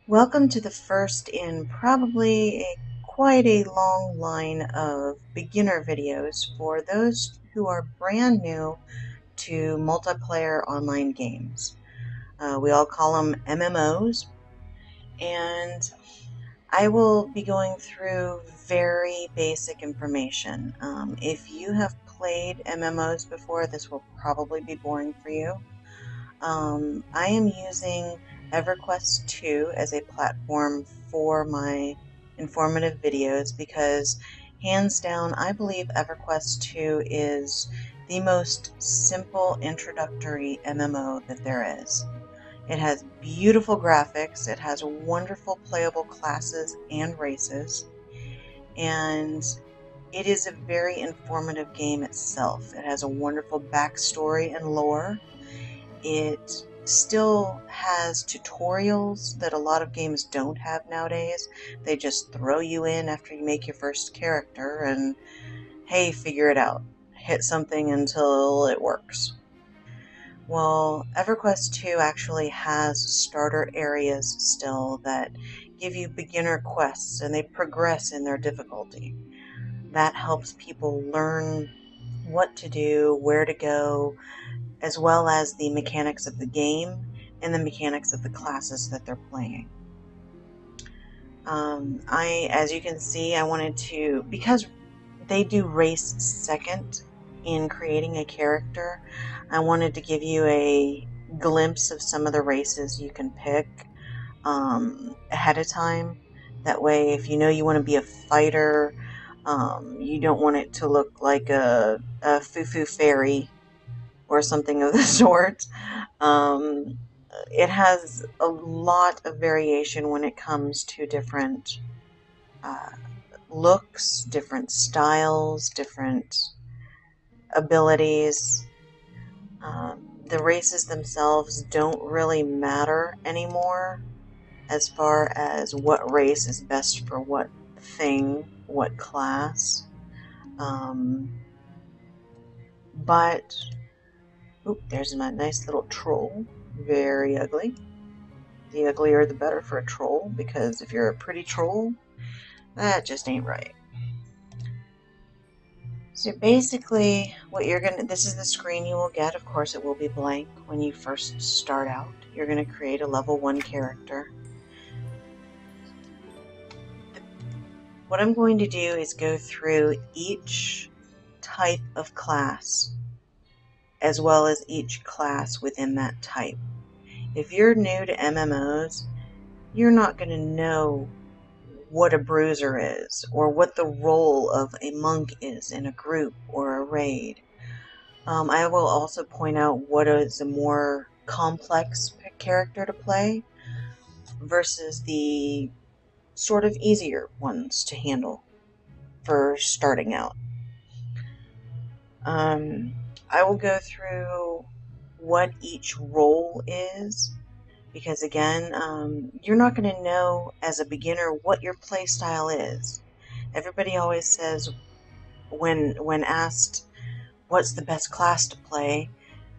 Welcome to the first in probably quite a long line of beginner videos for those who are brand new to multiplayer online games. We all call them MMOs, and I will be going through very basic information. If you have played MMOs before, this will probably be boring for you. I am using Everquest II as a platform for my informative videos because, hands down, I believe Everquest II is the most simple introductory MMO that there is. It has beautiful graphics, it has wonderful playable classes and races, and it is a very informative game itself. It has a wonderful backstory and lore. It still has tutorials that a lot of games don't have nowadays. They just throw you in after you make your first character and, hey, figure it out. Hit something until it works. Well, EverQuest 2 actually has starter areas still that give you beginner quests and they progress in their difficulty. That helps people learn what to do, where to go, as well as the mechanics of the game and the mechanics of the classes that they're playing. As you can see, I wanted to, because they do race second in creating a character, I wanted to give you a glimpse of some of the races you can pick ahead of time. That way, if you know you want to be a fighter, you don't want it to look like a foo-foo fairy or something of the sort. It has a lot of variation when it comes to different uh, looks, different styles, different abilities. The races themselves don't really matter anymore as far as what race is best for what thing, what class. But oop, there's my nice little troll. Very ugly. The uglier the better for a troll, because if you're a pretty troll, that just ain't right. So basically, this is the screen you will get. Of course, it will be blank when you first start out. You're gonna create a level 1 character. What I'm going to do is go through each type of class, as well as each class within that type. If you're new to MMOs, you're not going to know what a bruiser is, or what the role of a monk is in a group or a raid. I will also point out what is a more complex character to play versus the sort of easier ones to handle for starting out. I will go through what each role is, because again, you're not going to know as a beginner what your play style is. Everybody always says, when asked what's the best class to play,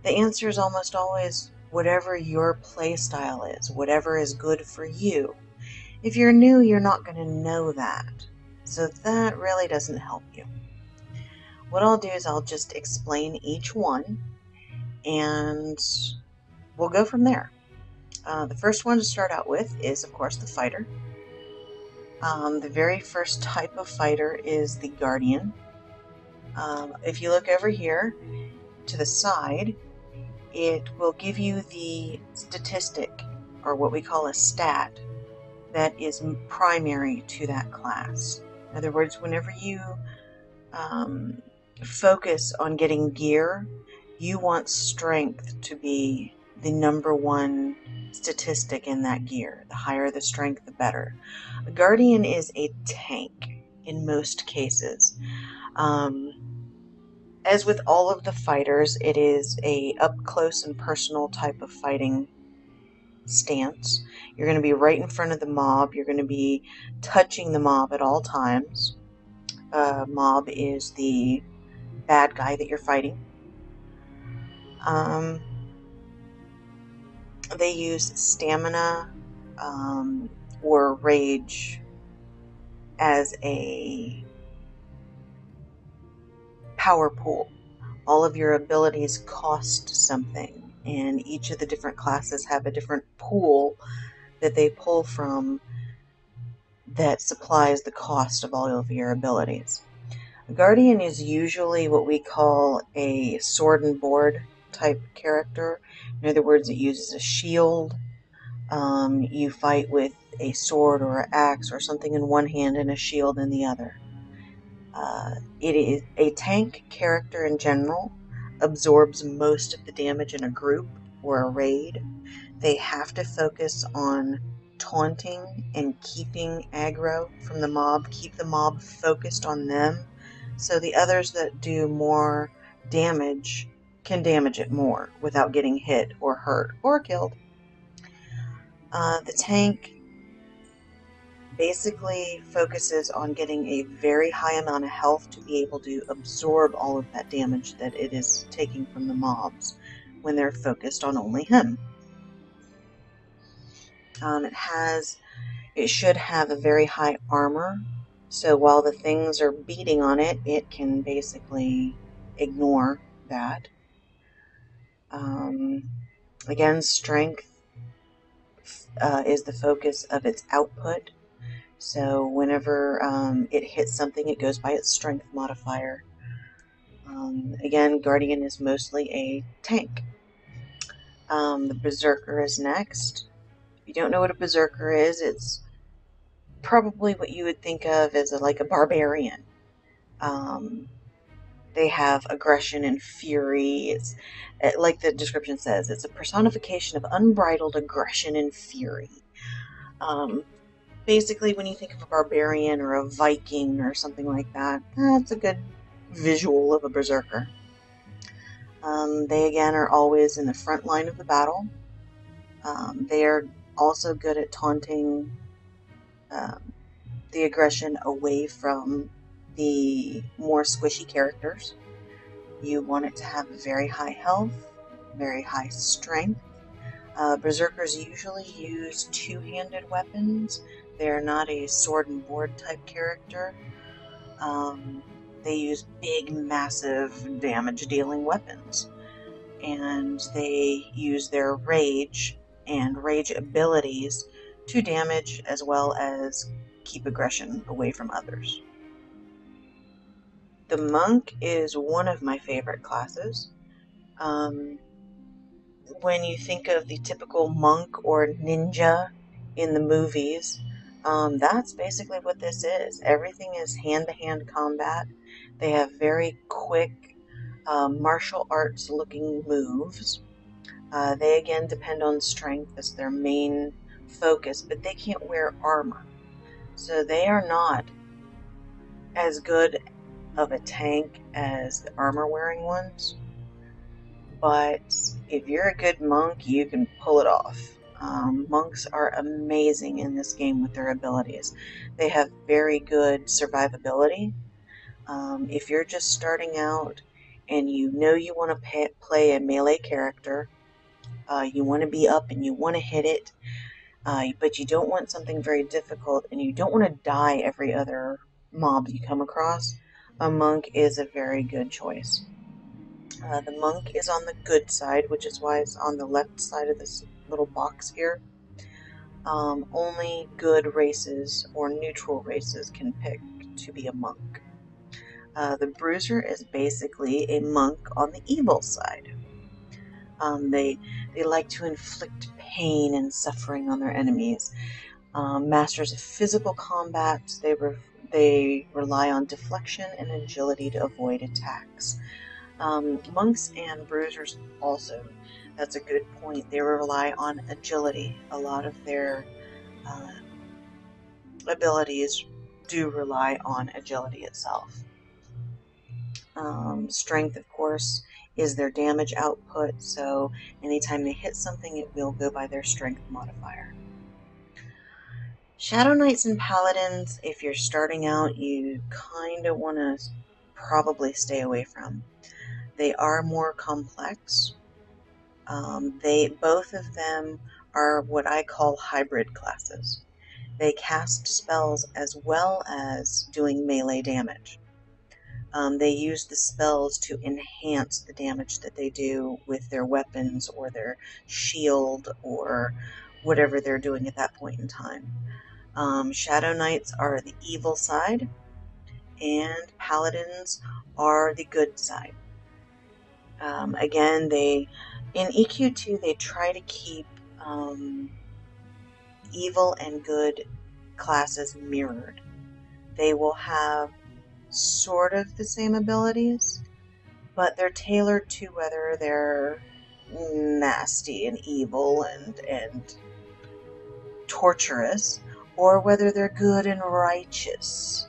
the answer is almost always whatever your play style is, whatever is good for you. If you're new, you're not going to know that, so that really doesn't help you. What I'll do is I'll just explain each one, and we'll go from there. The first one to start out with is, of course, the fighter. The very first type of fighter is the Guardian. If you look over here to the side, it will give you the statistic, or what we call a stat, that is primary to that class. In other words, whenever you focus on getting gear, you want strength to be the number one statistic in that gear. The higher the strength, the better. A Guardian is a tank in most cases. As with all of the fighters, it is a up-close and personal type of fighting stance. You're going to be right in front of the mob. You're going to be touching the mob at all times. Mob is the bad guy that you're fighting. They use stamina, or rage as a power pool. All of your abilities cost something, and each of the different classes have a different pool that they pull from that supplies the cost of all of your abilities. A Guardian is usually what we call a sword and board type character. In other words, it uses a shield. You fight with a sword or an axe or something in one hand and a shield in the other. It is a tank character in general, absorbs most of the damage in a group or a raid. They have to focus on taunting and keeping aggro from the mob, keep the mob focused on them, so the others that do more damage can damage it more without getting hit or hurt or killed. The tank basically focuses on getting a very high amount of health to be able to absorb all of that damage that it is taking from the mobs when they're focused on only him. It should have a very high armor, so while the things are beating on it, it can basically ignore that. Again, strength is the focus of its output. So whenever it hits something, it goes by its strength modifier. Again, Guardian is mostly a tank. The Berserker is next. If you don't know what a Berserker is, it's probably what you would think of as like a barbarian. They have aggression and fury. It's like the description says, it's a personification of unbridled aggression and fury. Basically, when you think of a barbarian or a Viking or something like that, that's a good visual of a berserker. They again are always in the front line of the battle. They are also good at taunting the aggression away from the more squishy characters. You want it to have very high health, very high strength. Berserkers usually use two-handed weapons. They're not a sword and board type character. They use big, massive damage-dealing weapons. And they use their rage and rage abilities to damage as well as keep aggression away from others. The monk is one of my favorite classes. When you think of the typical monk or ninja in the movies, that's basically what this is. Everything is hand-to-hand combat. They have very quick martial arts looking moves. They again depend on strength as their main focus, but they can't wear armor. So they are not as good of a tank as the armor wearing ones. But if you're a good monk, you can pull it off. Monks are amazing in this game with their abilities. They have very good survivability. If you're just starting out and you know you want to play a melee character, you want to be up and you want to hit it, but you don't want something very difficult and you don't want to die every other mob you come across, a monk is a very good choice. The monk is on the good side, which is why it's on the left side of this little box here. Only good races or neutral races can pick to be a monk. The bruiser is basically a monk on the evil side. They like to inflict pain and suffering on their enemies. Masters of physical combat, they rely on deflection and agility to avoid attacks. Monks and bruisers also, that's a good point. They rely on agility. A lot of their abilities do rely on agility itself. Strength, of course, is their damage output, so anytime they hit something, it will go by their strength modifier. Shadow Knights and Paladins, if you're starting out, you kind of want to probably stay away from. They are more complex. Both of them are what I call hybrid classes. They cast spells as well as doing melee damage. They use the spells to enhance the damage that they do with their weapons or their shield or whatever they're doing at that point in time. Shadow Knights are the evil side, and Paladins are the good side. Again, in EQ2 they try to keep evil and good classes mirrored. They will have sort of the same abilities, but they're tailored to whether they're nasty and evil and torturous, or whether they're good and righteous.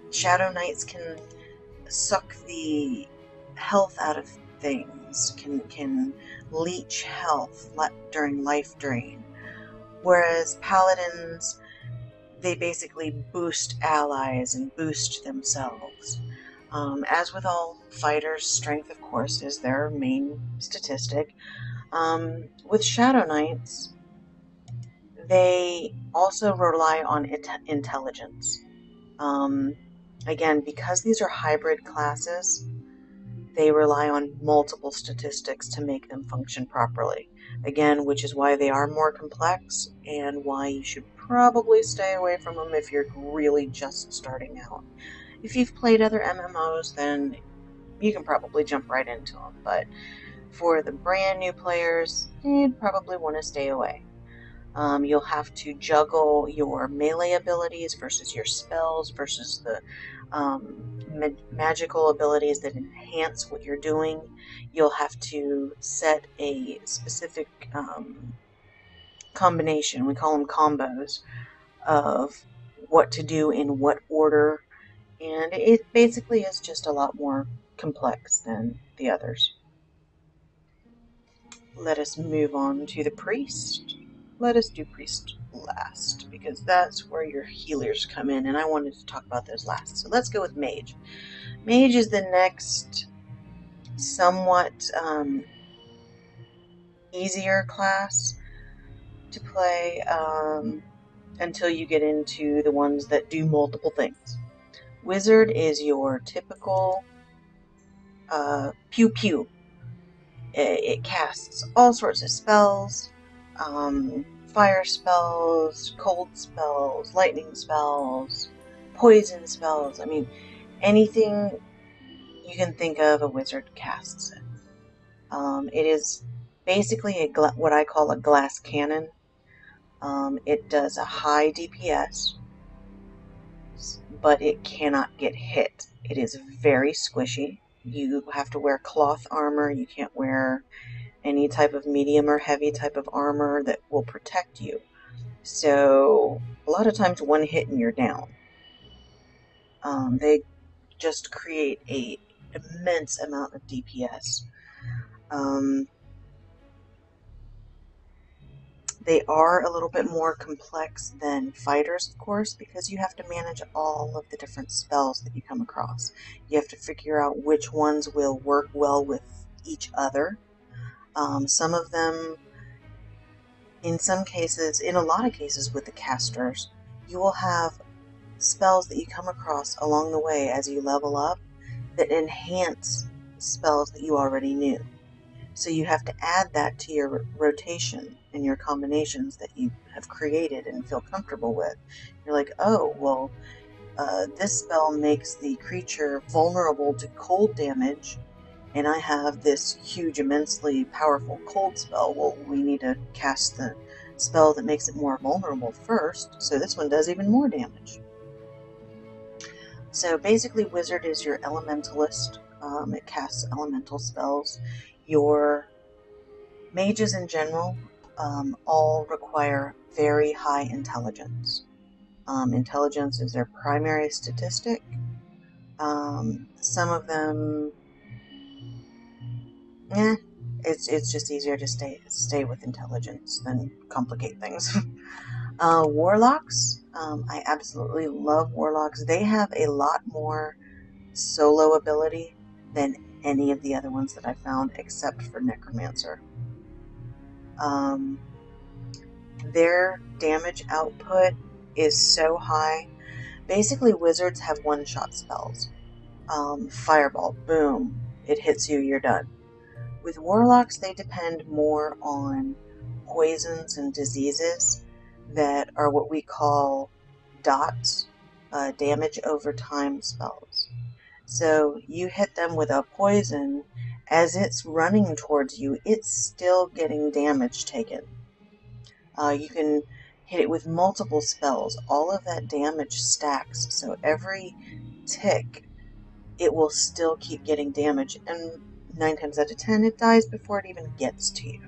Shadow Knights can suck the health out of things, can leech health during life drain, whereas Paladins, they basically boost allies and boost themselves. As with all fighters, strength, of course, is their main statistic. With Shadow Knights, they also rely on intelligence. Again, because these are hybrid classes, they rely on multiple statistics to make them function properly. Again, which is why they are more complex and why you should probably stay away from them if you're really just starting out. If you've played other MMOs, then you can probably jump right into them, but for the brand new players, you'd probably want to stay away. You'll have to juggle your melee abilities versus your spells versus the magical abilities that enhance what you're doing. You'll have to set a specific combination, we call them combos, of what to do in what order, and it basically is just a lot more complex than the others. Let us move on to the priest. Let us do priest last, because that's where your healers come in, and I wanted to talk about those last. So let's go with mage. Mage is the next somewhat easier class to play until you get into the ones that do multiple things. Wizard is your typical pew-pew. It casts all sorts of spells, fire spells, cold spells, lightning spells, poison spells. I mean, anything you can think of, a wizard casts it. It is basically what I call a glass cannon. It does a high DPS, but it cannot get hit. It is very squishy. You have to wear cloth armor. You can't wear any type of medium or heavy type of armor that will protect you. So a lot of times one hit and you're down. They just create an immense amount of DPS. They are a little bit more complex than fighters, of course, because you have to manage all of the different spells that you come across. You have to figure out which ones will work well with each other. Some of them, in a lot of cases with the casters, you will have spells that you come across along the way as you level up that enhance spells that you already knew. So you have to add that to your rotation and your combinations that you have created and feel comfortable with. You're like, oh, well, this spell makes the creature vulnerable to cold damage, and I have this huge, immensely powerful cold spell. Well, we need to cast the spell that makes it more vulnerable first, so this one does even more damage. So basically, Wizard is your elementalist. It casts elemental spells. Your mages in general all require very high intelligence. Intelligence is their primary statistic. Some of them, it's just easier to stay with intelligence than complicate things. Warlocks, I absolutely love warlocks. They have a lot more solo ability than any of the other ones that I found, except for necromancer. Their damage output is so high. Basically, wizards have one-shot spells. Fireball, boom, it hits you, you're done. With warlocks, they depend more on poisons and diseases that are what we call dots, damage over time spells. So you hit them with a poison, as it's running towards you, it's still getting damage taken. You can hit it with multiple spells. All of that damage stacks, so every tick, it will still keep getting damage, and 9 times out of 10, it dies before it even gets to you.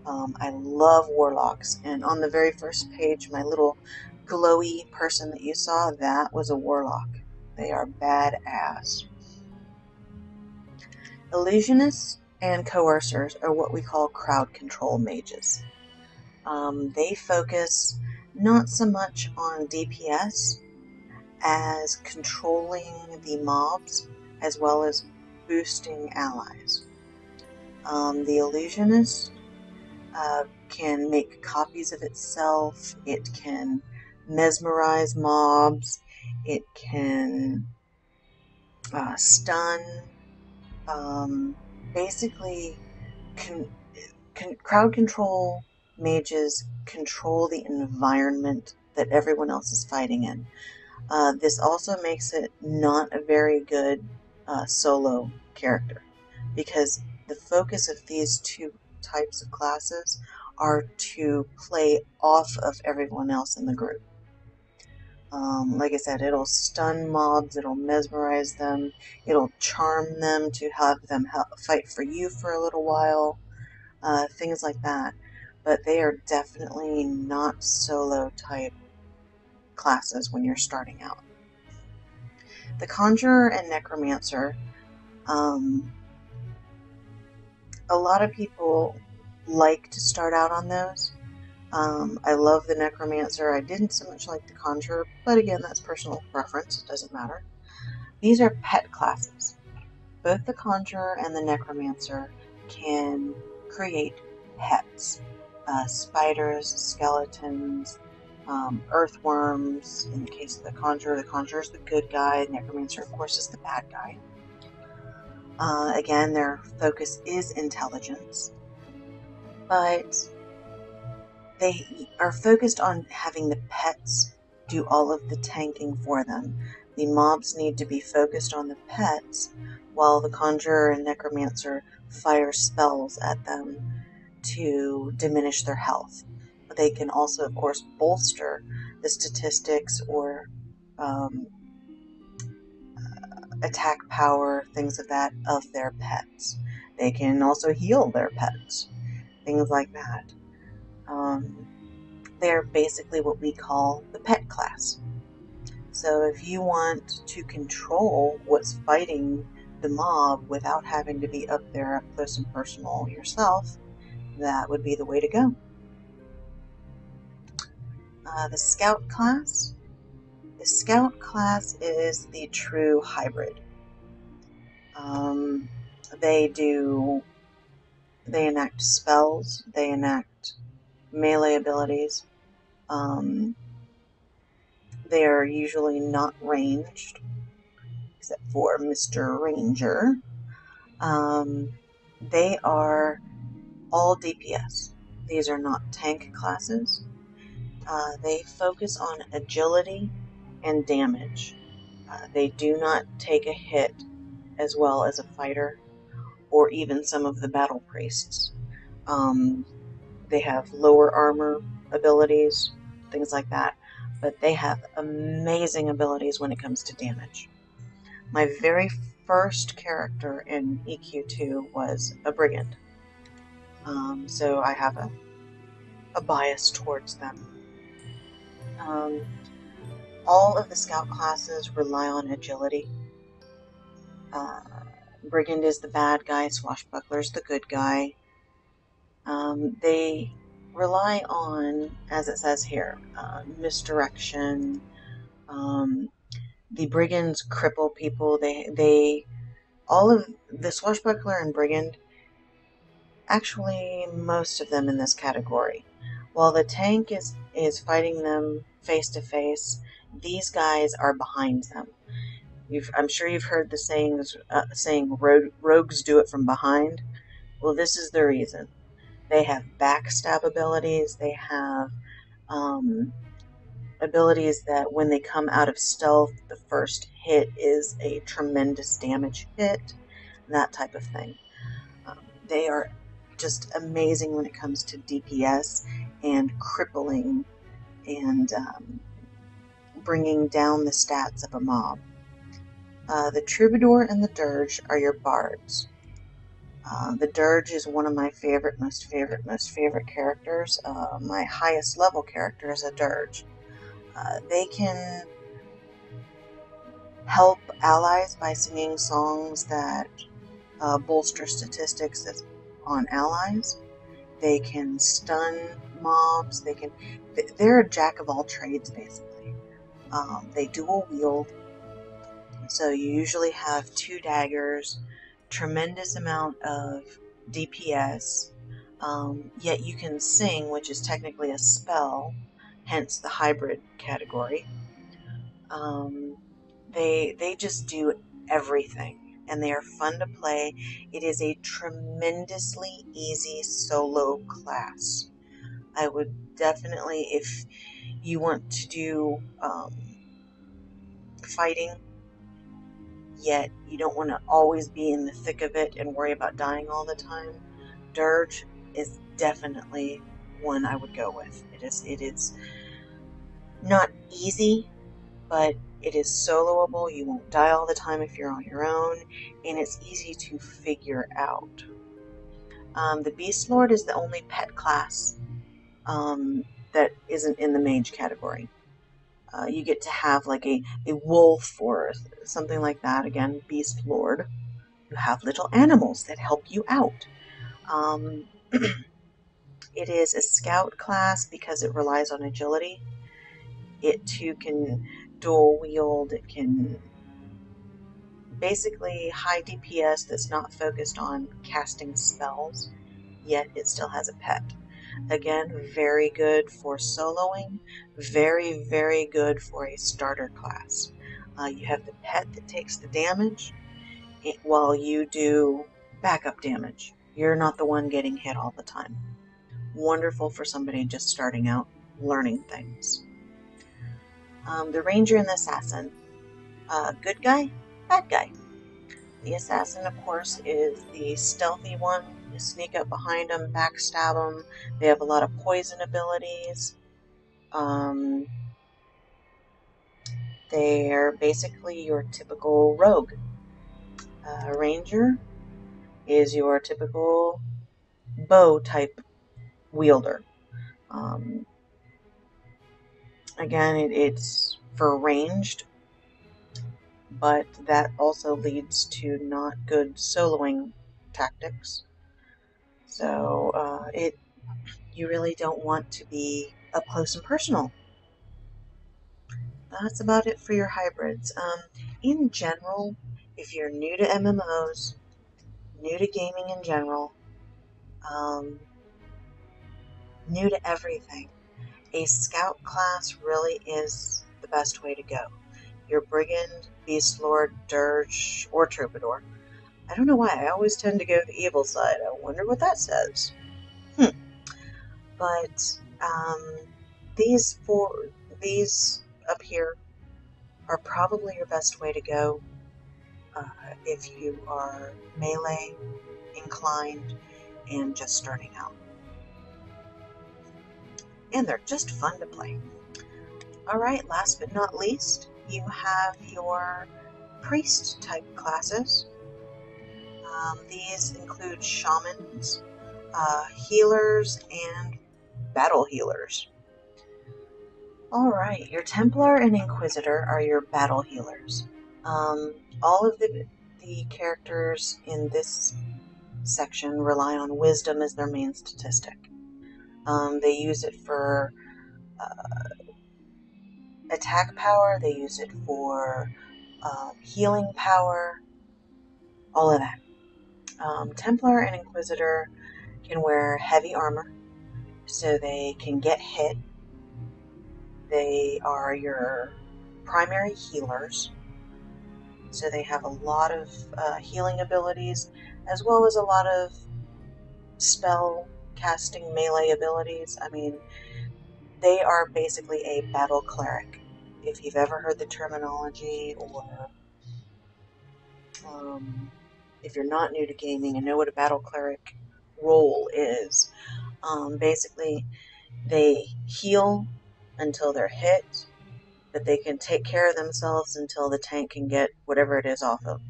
I love warlocks, and on the very first page, my little glowy person that you saw, that was a warlock. They are badass. Illusionists and coercers are what we call crowd control mages. They focus not so much on DPS as controlling the mobs as well as boosting allies. The illusionist can make copies of itself, it can mesmerize mobs, it can stun, basically crowd control mages control the environment that everyone else is fighting in. This also makes it not a very good solo character, because the focus of these two types of classes are to play off of everyone else in the group. Like I said, it'll stun mobs, it'll mesmerize them, it'll charm them to have them fight for you for a little while, things like that. But they are definitely not solo type classes when you're starting out. The Conjurer and Necromancer, a lot of people like to start out on those. I love the Necromancer. I didn't so much like the Conjurer, but again, that's personal preference. It doesn't matter. These are pet classes. Both the Conjurer and the Necromancer can create pets. Spiders, skeletons, earthworms. In the case of the Conjurer is the good guy. The Necromancer, of course, is the bad guy. Again, their focus is intelligence, but they are focused on having the pets do all of the tanking for them. The mobs need to be focused on the pets, while the Conjurer and Necromancer fire spells at them to diminish their health. But they can also, of course, bolster the statistics or attack power, things of that, of their pets. They can also heal their pets, things like that. They're basically what we call the pet class. So if you want to control what's fighting the mob without having to be up there up close and personal yourself, that would be the way to go. The Scout class. The Scout class is the true hybrid. They enact spells, they enact melee abilities. They are usually not ranged, except for Mr. Ranger. They are all DPS. These are not tank classes. They focus on agility and damage. They do not take a hit as well as a fighter or even some of the battle priests. They have lower armor abilities, things like that, but they have amazing abilities when it comes to damage. My very first character in EQ2 was a brigand, so I have a bias towards them. All of the scout classes rely on agility. Brigand is the bad guy, Swashbuckler is the good guy. They rely on, as it says here, misdirection. The brigands cripple people. All of the Swashbuckler and Brigand, actually most of them in this category, While the tank is fighting them face to face, these guys are behind them. I'm sure you've heard the saying rogues do it from behind. Well, this is the reason. They have backstab abilities. They have abilities that when they come out of stealth, the first hit is a tremendous damage hit, that type of thing. They are just amazing when it comes to DPS and crippling and bringing down the stats of a mob. The Troubadour and the Dirge are your bards. The Dirge is one of my most favorite characters. My highest level character is a Dirge. They can help allies by singing songs that bolster statistics on allies. They can stun mobs. They're a jack of all trades, basically. They dual wield, so you usually have 2 daggers, tremendous amount of DPS, yet you can sing, which is technically a spell, hence the hybrid category. They just do everything, and they are fun to play. It is a tremendously easy solo class. I would definitely, if you want to do fighting, yet you don't want to always be in the thick of it and worry about dying all the time, Dirge is definitely one I would go with. It is not easy, but it is soloable. You won't die all the time if you're on your own, and it's easy to figure out. The Beast Lord is the only pet class that isn't in the mage category. You get to have like a wolf or something like that. Again, Beast Lord. You have little animals that help you out. It is a scout class because it relies on agility. It too can dual wield. It can basically high DPS that's not focused on casting spells, yet it still has a pet. Again, very good for soloing, very good for a starter class. You have the pet that takes the damage while you do backup damage. You're not the one getting hit all the time. Wonderful for somebody just starting out learning things. The Ranger and the Assassin. Good guy, bad guy. The Assassin, of course, is the stealthy one. You sneak up behind them, backstab them. They have a lot of poison abilities. They're basically your typical rogue. Ranger is your typical bow type wielder. Again, it's for ranged, but that also leads to not good soloing tactics. So you really don't want to be up close and personal. That's about it for your hybrids. In general, if you're new to MMOs, new to gaming in general, new to everything, a scout class really is the best way to go. Your brigand, beast lord, dirge, or troubadour. I don't know why, I always tend to go the evil side. I wonder what that says. But these up here are probably your best way to go if you are melee inclined and just starting out. And they're just fun to play. Alright, last but not least, you have your priest type classes. These include shamans, healers, and battle healers. Alright, your Templar and Inquisitor are your battle healers. All of the characters in this section rely on wisdom as their main statistic. They use it for attack power, they use it for healing power, all of that. Templar and Inquisitor can wear heavy armor. so they can get hit. They are your primary healers, so they have a lot of healing abilities, as well as a lot of spell casting melee abilities. I mean, they are basically a battle cleric. If you've ever heard the terminology, or if you're not new to gaming and know what a battle cleric role is, basically they heal until they're hit, but they can take care of themselves until the tank can get whatever it is off of.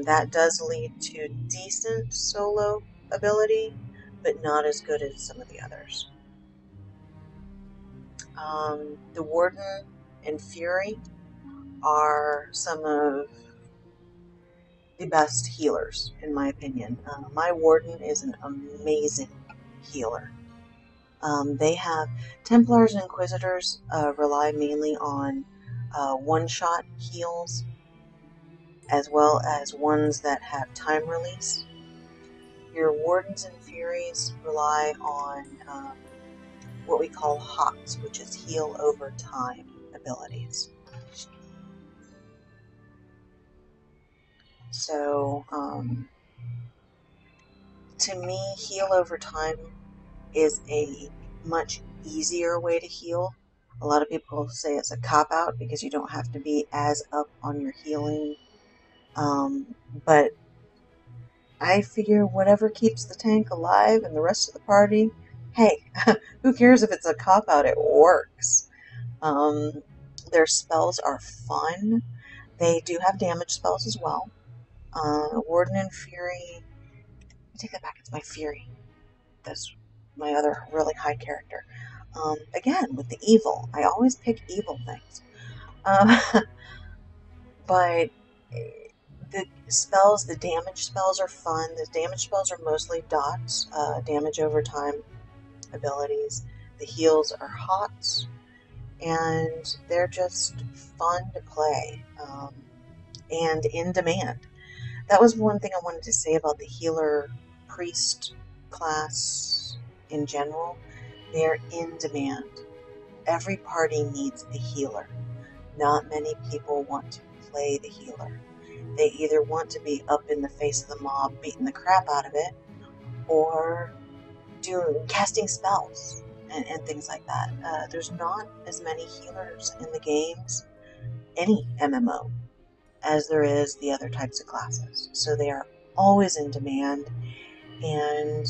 That does lead to decent solo ability, but not as good as some of the others. The Warden and Fury are some of the best healers, in my opinion. My Warden is an amazing healer. They have Templars and Inquisitors rely mainly on one-shot heals, as well as ones that have time release. Your Wardens and Furies rely on what we call HOTS, which is heal over time abilities. So, to me, heal over time is a much easier way to heal. A lot of people say it's a cop-out because you don't have to be as up on your healing. But I figure whatever keeps the tank alive and the rest of the party, hey, who cares if it's a cop-out? It works. Their spells are fun. They do have damage spells as well. Warden and Fury, I take that back, it's my Fury. That's my other really high character. Again, with the evil. I always pick evil things. Um, but the spells, the damage spells are fun. The damage spells are mostly dots, damage over time abilities. The heals are hots, and they're just fun to play, and in demand. That was one thing I wanted to say about the healer priest class in general. They're in demand. Every party needs a healer. Not many people want to play the healer. They either want to be up in the face of the mob, beating the crap out of it, or casting spells and things like that. There's not as many healers in the games, any MMO, as there is the other types of classes. So they are always in demand, and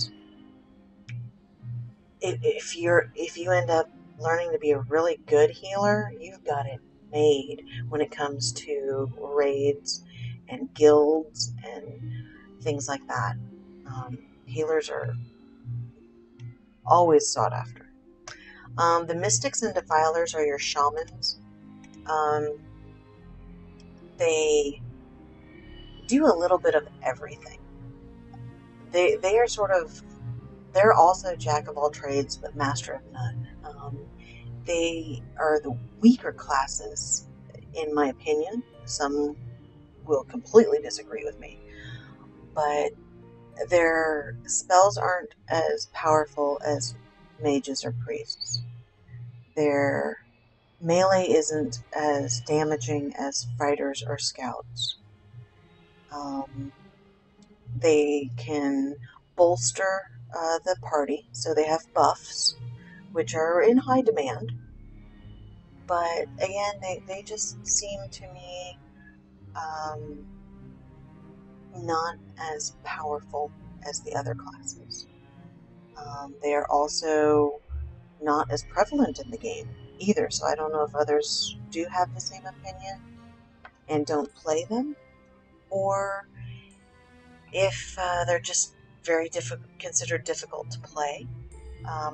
if you end up learning to be a really good healer, you've got it made when it comes to raids and guilds and things like that. Healers are always sought after. The Mystics and Defilers are your shamans. They do a little bit of everything. They are sort of, they're also jack of all trades but master of none. They are the weaker classes, in my opinion. Some will completely disagree with me, but their spells aren't as powerful as mages or priests. Their melee isn't as damaging as fighters or scouts. They can bolster the party, so they have buffs, which are in high demand. But again, they just seem to me not as powerful as the other classes. They are also not as prevalent in the game either, so I don't know if others do have the same opinion and don't play them, or if they're just very considered difficult to play.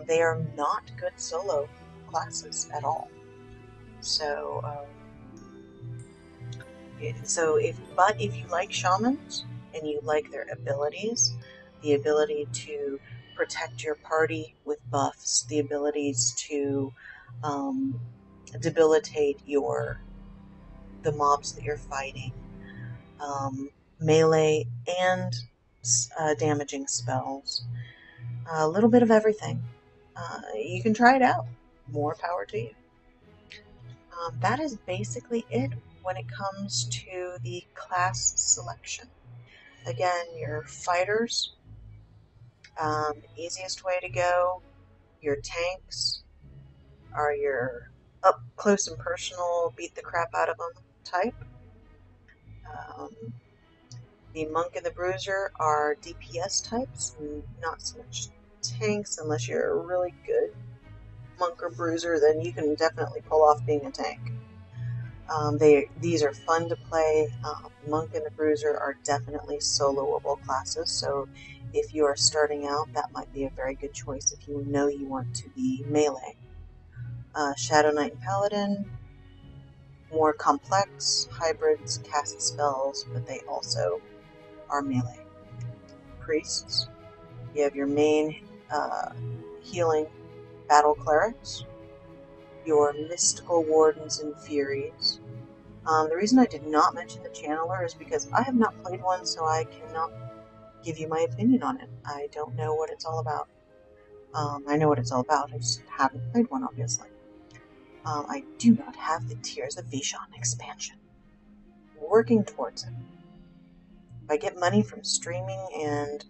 They are not good solo classes at all. So, if you like shamans and you like their abilities, the ability to protect your party with buffs, the abilities to debilitate the mobs that you're fighting, melee and damaging spells, A little bit of everything. You can try it out. More power to you. That is basically it when it comes to the class selection. Again, your fighters, easiest way to go. Your tanks are your up close and personal, beat the crap out of them type. Um, the Monk and the Bruiser are DPS types, not so much tanks unless you're a really good Monk or Bruiser, then you can definitely pull off being a tank. These are fun to play. Monk and the Bruiser are definitely soloable classes, so if you are starting out, that might be a very good choice if you know you want to be melee. Shadow Knight and Paladin, more complex hybrids, cast spells, but they also are melee. Priests, you have your main healing battle clerics, your mystical wardens and furies. The reason I did not mention the channeler is because I have not played one, so I cannot give you my opinion on it. I don't know what it's all about. I know what it's all about, I just haven't played one, obviously. I do not have the Tears of Vishon expansion. Working towards it. If I get money from streaming and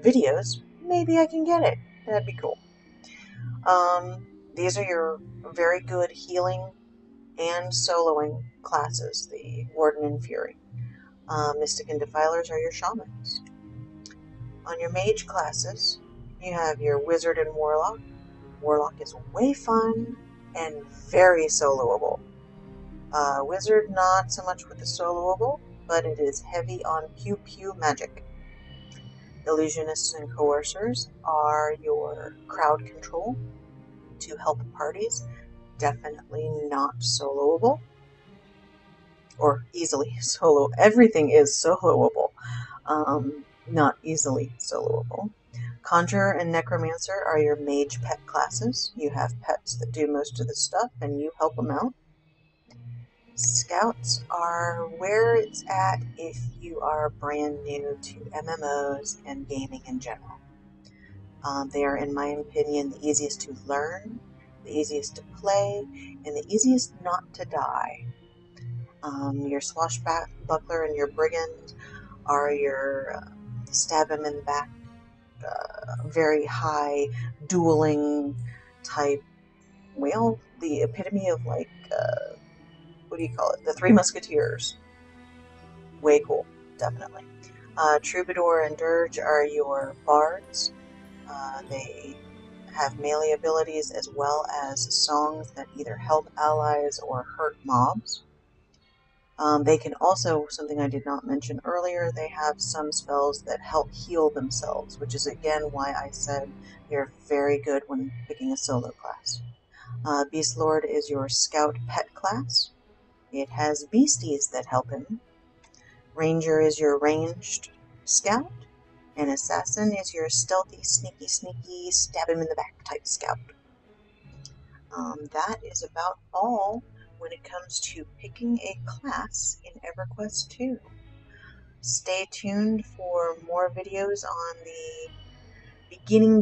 videos, maybe I can get it. That'd be cool. These are your very good healing and soloing classes, the Warden and Fury. Mystic and Defilers are your shamans. On your mage classes, you have your Wizard and Warlock. Warlock is way fun and very soloable. Wizard, not so much with the soloable, but it is heavy on pew-pew magic. Illusionists and Coercers are your crowd control to help parties. Definitely not soloable. Or easily solo. Everything is soloable. Not easily soloable. Conjurer and Necromancer are your mage pet classes. You have pets that do most of the stuff and you help them out. Scouts are where it's at if you are brand new to MMOs and gaming in general. They are, in my opinion, the easiest to learn, the easiest to play, and the easiest not to die. Your Swashbuckler and your Brigand are your stab him in the back, very high dueling type. Well, the epitome of like, what do you call it? The Three Musketeers. Way cool, definitely. Troubadour and Dirge are your bards. They have melee abilities as well as songs that either help allies or hurt mobs. They can also, something I did not mention earlier, they have some spells that help heal themselves, which is again why I said they're very good when picking a solo class. Beast Lord is your scout pet class. It has beasties that help him. Ranger is your ranged scout. And Assassin is your stealthy, sneaky, stab him in the back type scout. That is about all when it comes to picking a class in Everquest II. Stay tuned for more videos on the beginning,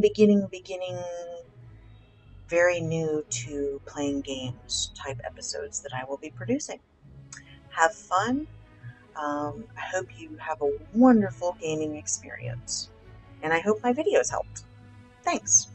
very new to playing games type episodes that I will be producing. Have fun. I hope you have a wonderful gaming experience. And I hope my videos helped. Thanks.